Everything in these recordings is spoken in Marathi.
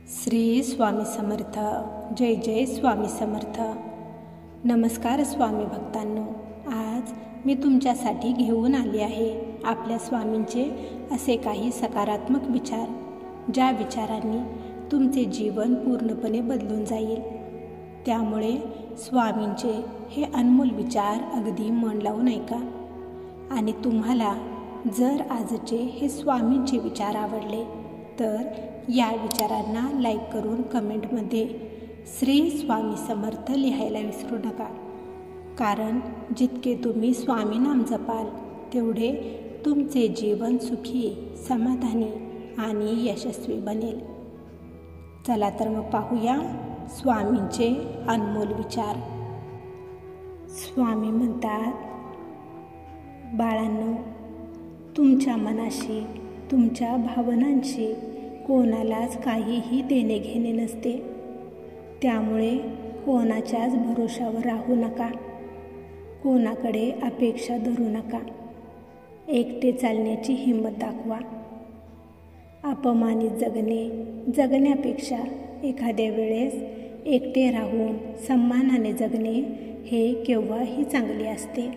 श्री स्वामी समर्थ. जय जय स्वामी समर्थ. नमस्कार स्वामी भक्तांनो. आज मी तुमच्यासाठी घेऊन आले आहे आपल्या स्वामींचे असे काही सकारात्मक विचार, ज्या विचारांनी तुमचे जीवन पूर्णपणे बदलून जाईल. त्यामुळे स्वामींचे हे अनमोल विचार अगदी मन लावून ऐका. आणि तुम्हाला जर आजचे हे स्वामींचे विचार आवडले तर या विचारांना लाईक करून कमेंटमध्ये श्री स्वामी समर्थ लिहायला विसरू नका. कारण जितके तुम्ही स्वामी नाम जपाल तेवढे तुमचे जीवन सुखी, समाधानी आणि यशस्वी बनेल. चला तर मग पाहूया स्वामींचे अनमोल विचार. स्वामी म्हणतात, बाळांनो, तुमच्या मनाशी, तुमच्या भावनांशी कोणालाच काहीही देणे घेणे नसते. त्यामुळे कोणाच्याच भरोशावर राहू नका. कोणाकडे अपेक्षा धरू नका. एकटे चालण्याची हिंमत दाखवा. अपमानित जगण्यापेक्षा एखाद्या वेळेस एकटे राहून सन्मानाने जगणे हे केव्हाही चांगले असते.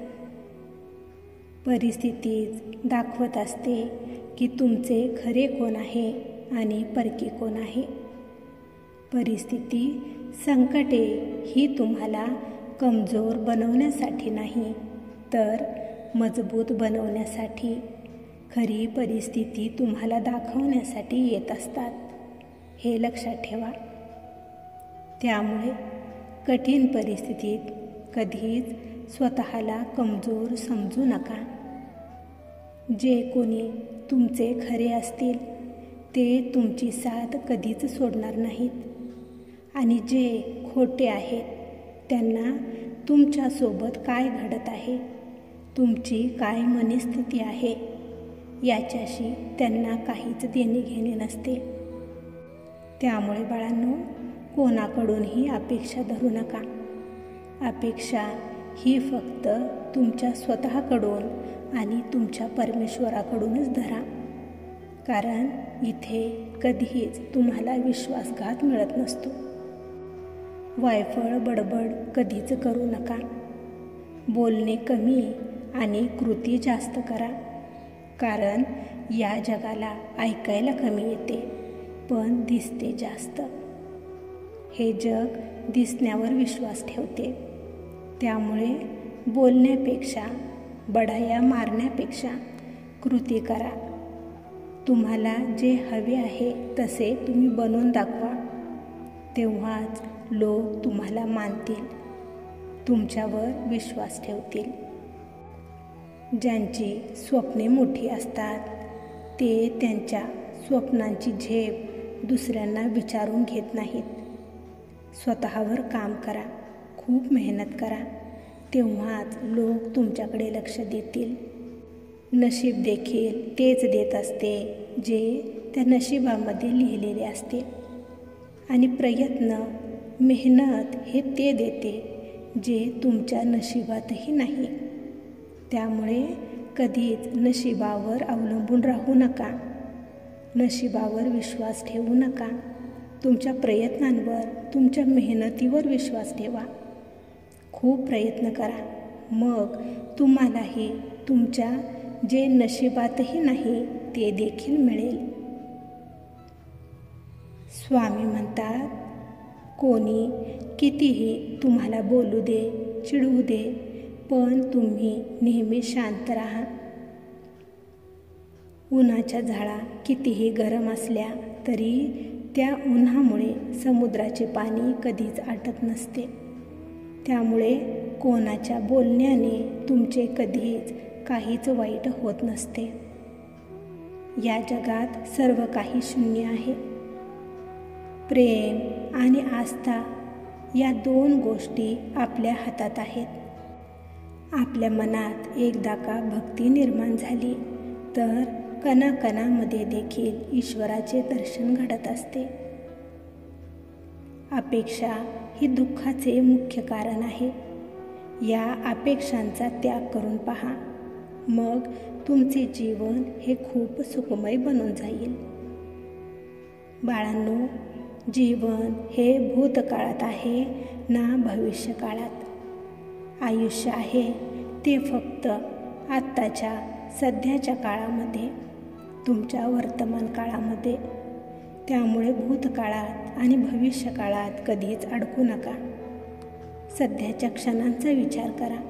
परिस्थितीच दाखवत असते की तुमचे खरे कोण आहे आणि परके कोण आहे. परिस्थिती, संकटे ही तुम्हाला कमजोर बनवण्यासाठी नाही तर मजबूत बनवण्यासाठी, खरी परिस्थिती तुम्हाला दाखवण्यासाठी येत असतात, हे लक्षात ठेवा. त्यामुळे कठीण परिस्थितीत कधीच स्वतःला कमजोर समजू नका. जे कोणी तुमचे खरे असतील ते तुमची साथ कधीच सोडणार नाहीत आणि जे खोटे आहेत त्यांना तुमच्यासोबत काय घडत आहे, तुमची काय मनस्थिती आहे याच्याशी त्यांना काहीच देणे घेणे नसते. त्यामुळे बाळांनो, कोणाकडूनही अपेक्षा धरू नका. अपेक्षा ही फक्त तुमच्या स्वतःकडून आणि तुमच्या परमेश्वराकडूनच धरा. कारण इथे कधीच तुम्हाला विश्वासघात मिळत नसतो. वायफळ बडबड कधीच करू नका. बोलणे कमी आणि कृती जास्त करा. कारण या जगाला ऐकायला कमी येते पण दिसते जास्त. हे जग दिसण्यावर विश्वास ठेवते. त्यामुळे बोलण्यापेक्षा, बढाया मारण्यापेक्षा कृती करा. तुम्हाला जे हवे आहे तसे तुम्ही बनवून दाखवा. तेव्हाच लोक तुम्हाला मानतील, तुमच्यावर विश्वास ठेवतील. ज्यांची स्वप्ने मोठी असतात ते त्यांच्या स्वप्नांची झेप दुसऱ्यांना विचारून घेत नाहीत. स्वतःवर काम करा, खूप मेहनत करा. तेव्हाच लोक तुमच्याकडे लक्ष देतील. नशीब देखील तेच देत असते जे त्या नशिबामध्ये लिहिलेले असते. आणि प्रयत्न, मेहनत हे ते देते जे तुमच्या नशिबातही नाही. त्यामुळे कधीच नशिबावर अवलंबून राहू नका. नशिबावर विश्वास ठेवू नका. तुमच्या प्रयत्नांवर, तुमच्या मेहनतीवर विश्वास ठेवा. खूप प्रयत्न करा. मग तुम्हालाही तुमच्या जे नशिबातही नाही ते देखील मिळेल. स्वामी म्हणतात, कोणी कितीही तुम्हाला बोलू दे, चिडवू दे, पण तुम्ही नेहमी शांत राहा. उन्हाच्या झळा कितीही गरम असल्या तरी त्या उन्हामुळे समुद्राचे पाणी कधीच आटत नसते. त्यामुळे कोणाच्या बोलण्याने तुमचे कधीच काहीच वाईट होत नसते. या जगात सर्व काही शून्य आहे. प्रेम आणि आस्था या दोन गोष्टी आपल्या हातात आहेत. आपल्या मनात एकदा का भक्ती निर्माण झाली तर कणाकणामध्ये देखील ईश्वराचे दर्शन घडत असते. अपेक्षा ही दुःखाचे मुख्य कारण आहे. या अपेक्षांचा त्याग करून पहा. मग तुमचे जीवन हे खूप सुखमय बनून जाईल. बाळांनो, जीवन हे भूतकाळात आहे ना भविष्यकाळात. आयुष्य आहे ते फक्त आत्ताच्या सध्याच्या काळामध्ये, तुमच्या वर्तमान काळामध्ये. त्यामुळे भूतकाळात आणि भविष्यकाळात कधीच अडकू नका. सध्याच्या क्षणांचा विचार करा.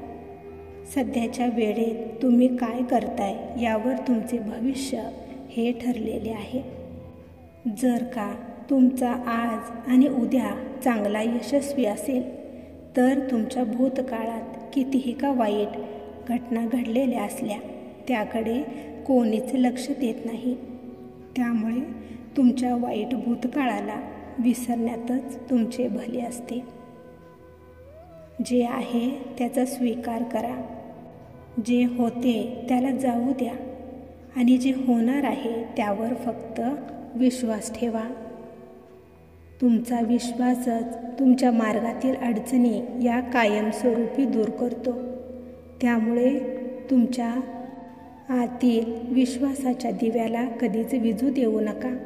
सध्याच्या वेळेत तुम्ही काय करताय यावर तुमचे भविष्य हे ठरलेले आहे. जर का तुमचा आज आणि उद्या चांगला यशस्वी असेल तर तुमच्या भूतकाळात कितीही का वाईट घटना घडलेल्या असल्या त्याकडे कोणीच लक्ष देत नाही. त्यामुळे तुमच्या वाईट भूतकाळाला विसरण्यातच तुमचे भले असते. जे आहे त्याचा स्वीकार करा. जे होते त्याला जाऊ द्या आणि जे होणार आहे त्यावर फक्त विश्वास ठेवा. तुमचा विश्वासच तुमच्या मार्गातील अडचणी या कायमस्वरूपी दूर करतो. त्यामुळे तुमच्या आतील विश्वासाच्या दिव्याला कधीच विझू देऊ नका.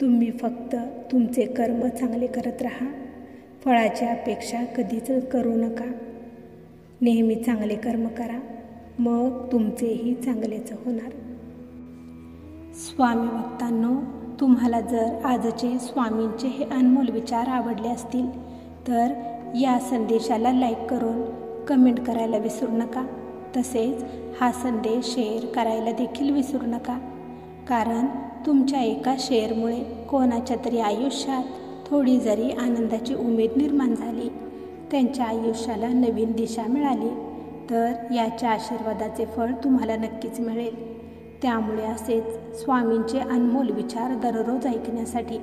तुम्ही फक्त तुमचे कर्म चांगले करत राहा. फळाची अपेक्षा कधीच करू नका. नेहमी चांगले कर्म करा, मग तुमचेही चांगलेच होणार. स्वामी भक्तांनो, तुम्हाला जर आजचे स्वामींचे हे अनमोल विचार आवडले असतील तर या संदेशाला लाईक करून कमेंट करायला विसरू नका. तसेच हा संदेश शेअर करायला देखील विसरू नका. कारण तुमच्या एका शेअरमुळे कोणाच्या तरी आयुष्यात थोडी जरी आनंदाची उमेद निर्माण झाली, त्यांच्या आयुष्याला नवीन दिशा मिळाली तर याच्या आशीर्वादाचे फळ तुम्हाला नक्कीच मिळेल. त्यामुळे असेच स्वामींचे अनमोल विचार दररोज ऐकण्यासाठी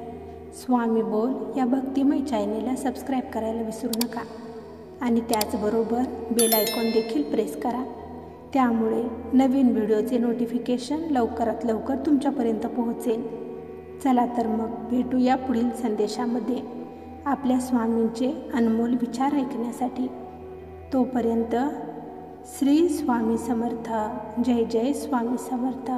स्वामी बोल या भक्तिमय चॅनेलला सबस्क्राईब करायला विसरू नका. आणि त्याचबरोबर बेल आयकॉन देखील प्रेस करा. त्यामुळे नवीन व्हिडिओचे नोटिफिकेशन लवकरात लवकर तुमच्यापर्यंत पोहोचेल. चला तर मग भेटूया पुढील संदेशामध्ये आपल्या स्वामींचे अनमोल विचार ऐकण्यासाठी. तोपर्यंत श्री स्वामी समर्थ. जय जय स्वामी समर्थ.